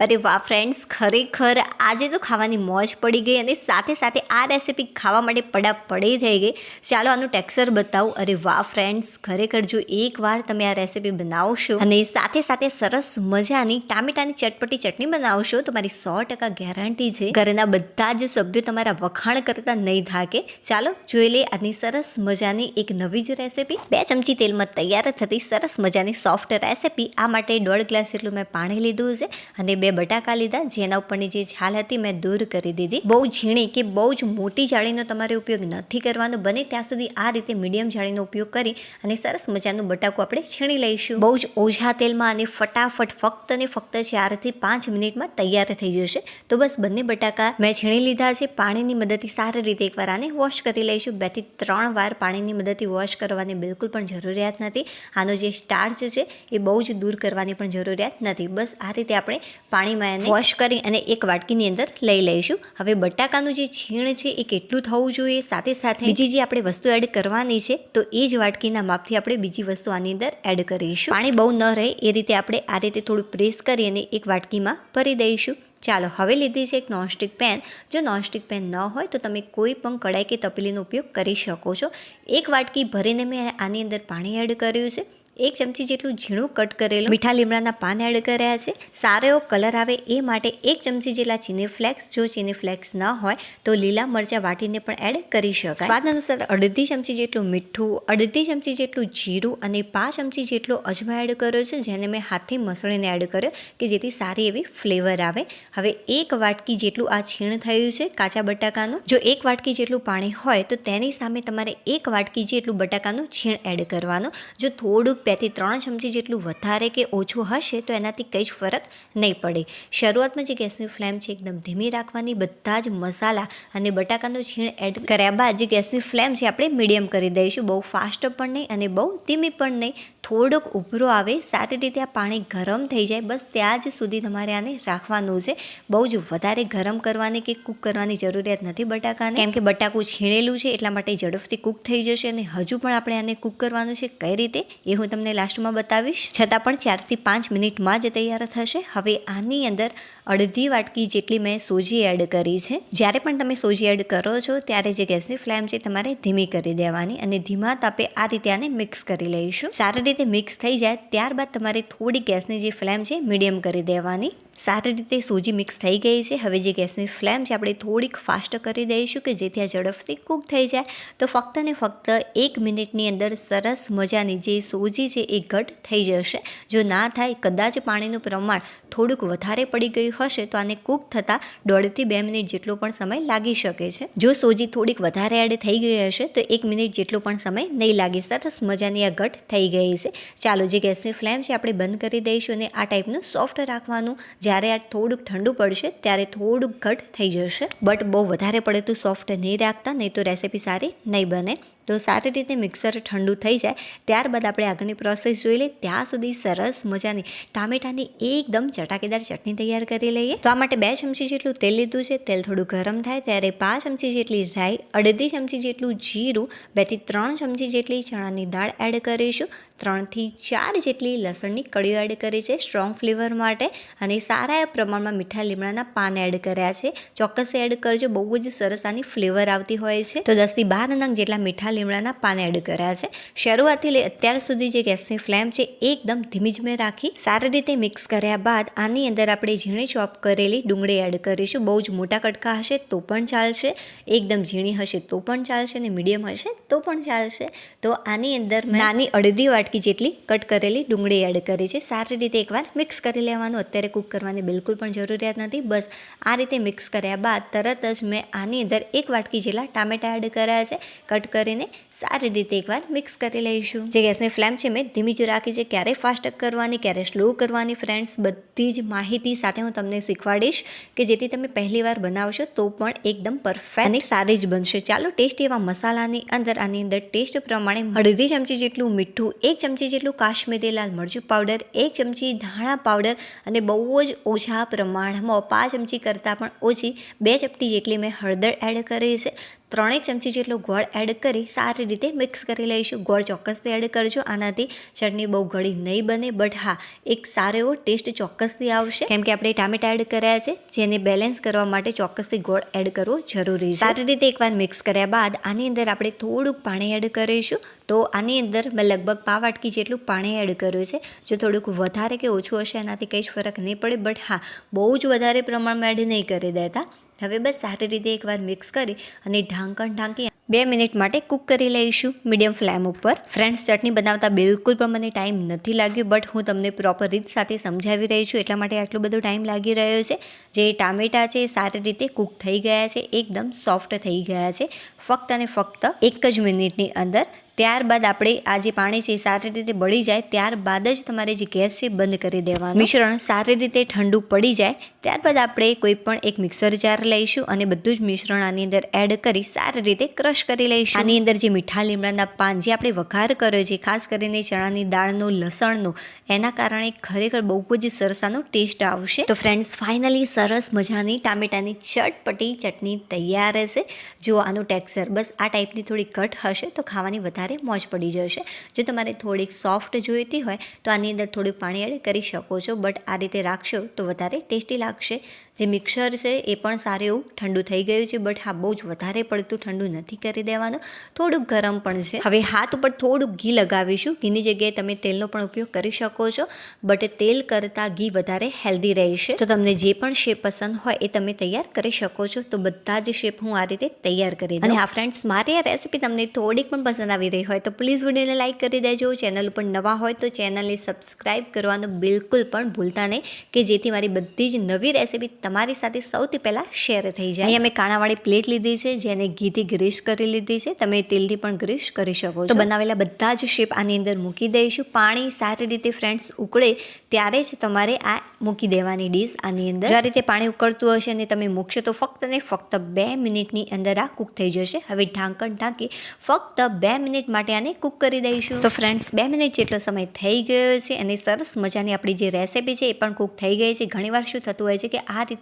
અરે વાહ ફ્રેન્ડ્સ, ખરેખર આજે તો ખાવાની મોજ પડી ગઈ અને સાથે સાથે આ રેસીપી ખાવા માટે પડી થઈ ગઈ. ચાલો આનું ટેક્સચર બતાવું. અરે વાહ ફ્રેન્ડ્સ, ખરેખર જો એકવાર તમે આ રેસીપી બનાવશો અને સાથે સાથે સરસ મજાની ટામેટાની ચટપટી ચટણી બનાવશો તો મારી 100% ગેરંટી છે ઘરના બધા જ સભ્યો તમારા વખાણ કરતા નહીં થાકે. ચાલો જોઈ લઈએ આજની સરસ મજાની એક નવી જ રેસીપી. 2 ચમચી તેલમાં તૈયાર થતી સરસ મજાની સોફ્ટ રેસીપી. આ માટે 1.5 ગ્લાસ જેટલું મેં પાણી લીધું છે અને 2 બટાકા લીધા, જેના ઉપરની જે છાલ હતી મેં દૂર કરી દીધી. બહુ ઝીણી કે બહુ જ મોટી જાળીનો તમારે ઉપયોગ નથી કરવાનો. બને ત્યાં સુધી આ રીતે મીડિયમ જાળીનો ઉપયોગ કરી અને સરસ મજાનું બટાકું આપણે છીણી લઈશું. બહુ જ ઓછા તેલમાં અને ફટાફટ ફક્ત ને ફક્ત 4 થી 5 મિનિટમાં તૈયાર થઈ જશે. તો બસ બંને બટાકા મેં છીણી લીધા છે. પાણીની મદદથી સારી રીતે એકવાર આને વોશ કરી લઈશું. 2 થી 3 વાર પાણીની મદદથી વોશ કરવાની બિલકુલ પણ જરૂરિયાત નથી. આનો જે સ્ટાર્ચ છે એ બહુ જ દૂર કરવાની પણ જરૂરિયાત નથી. બસ આ રીતે આપણે પાણીમાં એને વોશ કરી અને એક વાટકીની અંદર લઈ લઈશું. હવે બટાકાનું જે છીણ છે એ કેટલું થવું જોઈએ, સાથે સાથે બીજી જે આપણે વસ્તુ એડ કરવાની છે તો એ જ વાટકીના માપથી આપણે બીજી વસ્તુ આની અંદર એડ કરીશું. પાણી બહુ ન રહે એ રીતે આપણે આ રીતે થોડું પ્રેસ કરી અને એક વાટકીમાં ભરી દઈશું. ચાલો, હવે લીધી છે એક નોનસ્ટિક પેન. જો નોનસ્ટિક પેન ન હોય તો તમે કોઈ પણ કડાઈ કે તપેલીનો ઉપયોગ કરી શકો છો. એક વાટકી ભરીને મેં આની અંદર પાણી એડ કર્યું છે. 1 ચમચી જેટલું ઝીણું કટ કરેલું મીઠા લીમડાના પાન એડ કર્યા છે. સારો એવો કલર આવે એ માટે 1 ચમચી જેટલા ચીની ફ્લેક્સ, જો ચીની ફ્લેક્સ ન હોય તો લીલા મરચાં વાટીને પણ એડ કરી શકાય. સ્વાદ અનુસાર 1/2 ચમચી જેટલું મીઠું, 1/2 ચમચી જેટલું જીરું અને 5 ચમચી જેટલો અજમા એડ કર્યો છે, જેને મેં હાથથી મસળીને એડ કર્યો કે જેથી સારી એવી ફ્લેવર આવે. હવે 1 વાટકી જેટલું આ છીણ થયું છે કાચા બટાકાનું. જો 1 વાટકી જેટલું પાણી હોય તો તેની સામે તમારે 1 વાટકી જેટલું બટાકાનું છીણ એડ કરવાનું. જો થોડુંક 2 થી 3 ચમચી જેટલું વધારે કે ઓછું હશે તો એનાથી કંઈ જ ફરક નહીં પડે. શરૂઆતમાં જે ગેસની ફ્લેમ છે એકદમ ધીમી રાખવાની. બધા જ મસાલા અને બટાકાનું છીણ એડ કર્યા બાદ જે ગેસની ફ્લેમ છે આપણે મીડિયમ કરી દઈશું. બહુ ફાસ્ટ પણ નહીં અને બહુ ધીમી પણ નહીં. થોડોક ઉભરો આવે, સારી રીતે આ પાણી ગરમ થઈ જાય, બસ ત્યાં જ સુધી તમારે આને રાખવાનું છે. બહુ જ વધારે ગરમ કરવાની કે કૂક કરવાની જરૂરિયાત નથી બટાકાને, કેમ કે બટાકું છીણેલું છે એટલા માટે ઝડપથી કૂક થઈ જશે. અને હજુ પણ આપણે આને કૂક કરવાનું છે. કઈ રીતે એ હું તમને લાસ્ટમાં બતાવીશ. છતાં પણ 4 થી 5 મિનિટમાં જ તૈયાર થશે. હવે આની અંદર 1/2 વાટકી જેટલી મેં સોજી એડ કરી છે. જ્યારે પણ તમે સોજી એડ કરો છો ત્યારે જે ગેસની ફ્લેમ છે તમારે ધીમી કરી દેવાની અને ધીમા તાપે આ રીતે આને મિક્સ કરી લઈશું. સારી રીતે મિક્સ થઈ જાય ત્યારબાદ તમારે થોડી ગેસની જે ફ્લેમ છે મીડિયમ કરી દેવાની. સારી રીતે સોજી મિક્સ થઈ ગઈ છે. હવે જે ગેસની ફ્લેમ છે આપણે થોડીક ફાસ્ટ કરી દઈશું કે જેથી આ ઝડપથી કૂક થઈ જાય. તો ફક્ત ને ફક્ત 1 મિનિટની અંદર સરસ મજાની જે સોજી છે એ ઘટ થઈ જશે. જો ના થાય, કદાચ પાણીનું પ્રમાણ થોડુંક વધારે પડી ગયું હશે તો આને કૂક થતાં 1.5 થી 2 મિનિટ જેટલો પણ સમય લાગી શકે છે. જો સોજી થોડીક વધારે એડ થઈ ગઈ હશે તો 1 મિનિટ જેટલો પણ સમય નહીં લાગે. સરસ મજાની આ ઘટ થઈ ગઈ છે. ચાલો, જે ગેસની ફ્લેમ છે આપણે બંધ કરી દઈશું અને આ ટાઈપનું સોફ્ટ રાખવાનું. જ્યારે આ થોડુંક ઠંડુ પડશે ત્યારે થોડુંક ઘટ થઈ જશે, બટ બહુ વધારે પડે તો સોફ્ટ નહીં રાખતા, નહીં તો રેસીપી સારી નહીં બને. તો સારી રીતે મિક્સર ઠંડુ થઈ જાય ત્યારબાદ આપણે આગળની પ્રોસેસ જોઈ લઈએ. ત્યાં સુધી સરસ મજાની ટામેટાની એકદમ ચટાકેદાર ચટણી તૈયાર કરી લઈએ. તો આ માટે 2 ચમચી જેટલું તેલ લીધું છે. તેલ થોડું ગરમ થાય ત્યારે 5 ચમચી જેટલી રાઈ, 1/2 ચમચી જેટલું જીરું, 2 થી 3 ચમચી જેટલી ચણાની દાળ એડ કરીશું. 3 થી 4 જેટલી લસણની કળીઓ એડ કરી છે સ્ટ્રોંગ ફ્લેવર માટે. અને સારા પ્રમાણમાં મીઠા લીમડાના પાન એડ કર્યા છે. ચોક્કસ એડ કરજો, બહુ જ સરસ આની ફ્લેવર આવતી હોય છે. તો 10 થી 12 નંગ જેટલા મીઠા લીમડાના પાન એડ કર્યા છે. શરૂઆતથી લઈ અત્યાર સુધી જે ગેસની ફ્લેમ છે એકદમ ધીમી જ મેં રાખી. સારી રીતે મિક્સ કર્યા બાદ આની અંદર આપણે ઝીણી ચોપ કરેલી ડુંગળી એડ કરીશું. બહુ જ મોટા કટકા હશે તો પણ ચાલશે, એકદમ ઝીણી હશે તો પણ ચાલશે અને મીડિયમ હશે તો પણ ચાલશે. તો આની અંદર નાની 1/2 વાટકી જેટલી કટ કરેલી ડુંગળી એડ કરી છે. સારી રીતે એકવાર મિક્સ કરી લેવાનું. અત્યારે કૂક કરવાની બિલકુલ પણ જરૂરિયાત નથી. બસ આ રીતે મિક્સ કર્યા બાદ તરત જ મેં આની અંદર 1 વાટકી જેટલા ટામેટા એડ કર્યા છે કટ કરીને. સારી રીતે એકવાર મિક્સ કરી લઈશું. જે ગેસની ફ્લેમ છે મેં ધીમી જ રાખી છે. ક્યારે ફાસ્ટ કરવાની, ક્યારે સ્લો કરવાની ફ્રેન્ડ્સ, બધી જ માહિતી સાથે હું તમને શીખવાડીશ કે જેથી તમે પહેલી વાર બનાવશો તો પણ એકદમ પરફેક્ટ અને સારી જ બનશે. ચાલો, ટેસ્ટ એવા મસાલાની અંદર આની અંદર ટેસ્ટ પ્રમાણે 1/2 ચમચી જેટલું મીઠું, 1 ચમચી જેટલું કાશ્મીરી લાલ મરચું પાવડર, 1 ચમચી ધાણા પાવડર અને બહુ જ ઓછા પ્રમાણમાં 5 ચમચી કરતાં પણ ઓછી 2 ચપટી જેટલી મેં હળદર એડ કરી છે. 3 ચમચી જેટલો ગોળ એડ કરી સારી રીતે મિક્સ કરી લઈશું. ગોળ ચોક્કસથી એડ કરજો, આનાથી ચટણી બહુ ગળી નહીં બને, બટ હા એક સારો એવો ટેસ્ટ ચોક્કસથી આવશે, કેમ કે આપણે ટામેટા એડ કર્યા છે, જેને બેલેન્સ કરવા માટે ચોક્કસથી ગોળ એડ કરવો જરૂરી છે. સારી રીતે એકવાર મિક્સ કર્યા બાદ આની અંદર આપણે થોડુંક પાણી એડ કરીશું. તો આની અંદર મેં લગભગ પાવ વાટકી જેટલું પાણી એડ કર્યું છે. જો થોડુંક વધારે કે ઓછું હશે એનાથી કંઈ જ ફરક નહીં પડે, બટ હા બહુ જ વધારે પ્રમાણમાં એડ નહીં કરી દેતા. હવે બસ સારી રીતે એકવાર મિક્સ કરી અને ઢાંકી 2 મિનિટ માટે કૂક કરી લઈશું મીડિયમ ફ્લેમ ઉપર. ફ્રેન્ડ્સ, ચટણી બનાવતા બિલકુલ પણ મને ટાઈમ નથી લાગ્યો, બટ હું તમને પ્રોપર રીત સાથે સમજાવી રહી છું, એટલા માટે આટલો બધો ટાઈમ લાગી રહ્યો છે. જે ટામેટા છે એ સારી રીતે કૂક થઈ ગયા છે, એકદમ સોફ્ટ થઈ ગયા છે, ફક્ત અને ફક્ત 1 જ મિનિટની અંદર. ત્યારબાદ આપણે આ જે પાણી છે એ સારી રીતે બળી જાય ત્યારબાદ જ તમારે જે ગેસ છે બંધ કરી દેવાનું. મિશ્રણ સારી રીતે ઠંડુ પડી જાય ત્યારબાદ આપણે કોઈ પણ એક મિક્સર જાર લઈશું અને બધું જ મિશ્રણ આની અંદર એડ કરી સારી રીતે ક્રશ કરી લઈશું. આની અંદર જે મીઠા લીમડાના પાન જે આપણે વઘાર કર્યો છે, ખાસ કરીને ચણાની દાળનો, લસણનો, એના કારણે ખરેખર બહુ જ સરસ આનો ટેસ્ટ આવશે. તો ફ્રેન્ડ્સ, ફાઇનલી સરસ મજાની ટામેટાની ચટપટી ચટણી તૈયાર હશે. જો આનું ટેક્સચર બસ આ ટાઈપની થોડી કટ હશે તો ખાવાની વધારે મોજ પડી જશે. જો તમારે થોડીક સોફ્ટ જોઈતી હોય તો આની અંદર થોડુંક પાણી એડ કરી શકો છો, બટ આ રીતે રાખશો તો વધારે ટેસ્ટી લાગશે. જે મિક્સર છે એ પણ સારું એવું ઠંડુ થઈ ગયું છે, બટ હા બહુ જ વધારે પડતું ઠંડુ નથી કરી દેવાનું, થોડુંક ગરમ પણ છે. હવે હાથ ઉપર થોડુંક ઘી લગાવીશું. ઘીની જગ્યાએ તમે તેલનો પણ ઉપયોગ કરી શકો છો, બટ તેલ કરતાં ઘી વધારે હેલ્ધી રહેશે. તો તમને જે પણ શેપ પસંદ હોય એ તમે તૈયાર કરી શકો છો. તો બધા જ શેપ હું આ રીતે તૈયાર કરી દઉં. અને હા ફ્રેન્ડ્સ, મારી આ રેસીપી તમને થોડીક પણ પસંદ આવી રહી હોય તો પ્લીઝ વિડીયોને લાઇક કરી દેજો. ચેનલ ઉપર નવા હોય તો ચેનલને સબસ્ક્રાઈબ કરવાનું બિલકુલ પણ ભૂલતા નહીં, કે જેથી મારી બધી જ નવી રેસીપી તમારી સાથે સૌથી પહેલાં શેર થઈ જાય. અહીંયા મેં કાણાવાળી પ્લેટ લીધી છે, જેને ઘીથી ગ્રીસ કરી લીધી છે. તમે તેલથી પણ ગ્રીસ કરી શકો છો. તો બનાવેલા બધા જ શેપ આની અંદર મૂકી દઈશું. પાણી સારી રીતે ફ્રેન્ડ્સ ઉકળે ત્યારે જ તમારે આ મૂકી દેવાની ડીશ આની અંદર. જો આ રીતે પાણી ઉકળતું હશે અને તમે મૂકશો તો ફક્ત ને ફક્ત 2 મિનિટની અંદર આ કૂક થઈ જશે. હવે ઢાંકી ફક્ત 2 મિનિટ માટે આને કૂક કરી દઈશું. તો ફ્રેન્ડ્સ, 2 મિનિટ જેટલો સમય થઈ ગયો છે અને સરસ મજાની આપણી જે રેસીપી છે એ પણ કૂક થઈ ગઈ છે. ઘણીવાર શું થતું હોય છે કે આ રીતે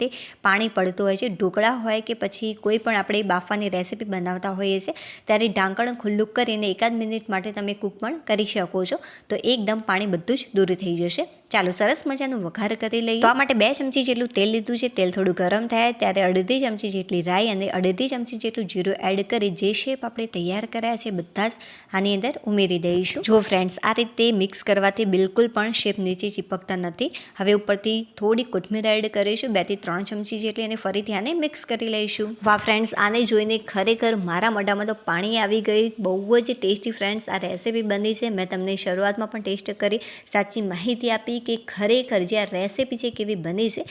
પાણી પડતું હોય છે, ઢોકળા હોય કે પછી કોઈ પણ આપણે બાફાની રેસીપી બનાવતા હોઈએ છીએ ત્યારે ઢાંકણ ખુલ્લું કરીને 1 મિનિટ માટે તમે કૂક પણ કરી શકો છો. તો એકદમ પાણી બધું જ દૂર થઈ જશે. ચાલો સરસ મજાનું વઘાર કરી લઈએ. તો આ માટે 2 ચમચી જેટલું તેલ લીધું છે. તેલ થોડું ગરમ થાય ત્યારે અડધી ચમચી જેટલી રાઈ અને અડધી ચમચી જેટલું જીરું એડ કરી જે શેપ આપણે તૈયાર કર્યા છે બધા જ આની અંદર ઉમેરી દઈશું. જો ફ્રેન્ડ્સ, આ રીતે મિક્સ કરવાથી બિલકુલ પણ શેપ નીચે ચીપકતા નથી. હવે ઉપરથી થોડી કોથમીર એડ કરીશું, 2 થી 3 ચમચી જેટલી, અને ફરીથી આને મિક્સ કરી લઈશું. વાહ ફ્રેન્ડ્સ, આને જોઈને ખરેખર મારા મોઢામાં તો પાણી આવી ગઈ. બહુ જ ટેસ્ટી ફ્રેન્ડ્સ આ રેસીપી બની છે. મેં તમને શરૂઆતમાં પણ ટેસ્ટ કરી, સાચી માહિતી આપી કે ખરેખર જે આ રેસીપી છે કેવી બની છે.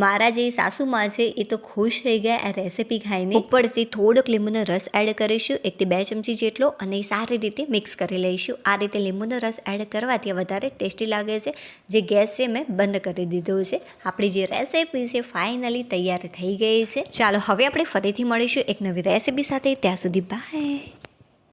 મારા જે સાસુમાં છે એ તો ખુશ થઈ ગયા આ રેસીપી ખાઈને. ઉપરથી થોડોક લીંબુનો રસ એડ કરીશું, 1 થી 2 ચમચી જેટલો, અને સારી રીતે મિક્સ કરી લઈશું. આ રીતે લીંબુનો રસ એડ કરવાથી વધારે ટેસ્ટી લાગે છે. જે ગેસ છે મેં બંધ કરી દીધો છે. આપણી જે રેસીપી છે ફાઇનલી તૈયાર થઈ ગઈ છે. ચાલો હવે આપણે ફરીથી મળીશું એક નવી રેસીપી સાથે. ત્યાં સુધી બાય.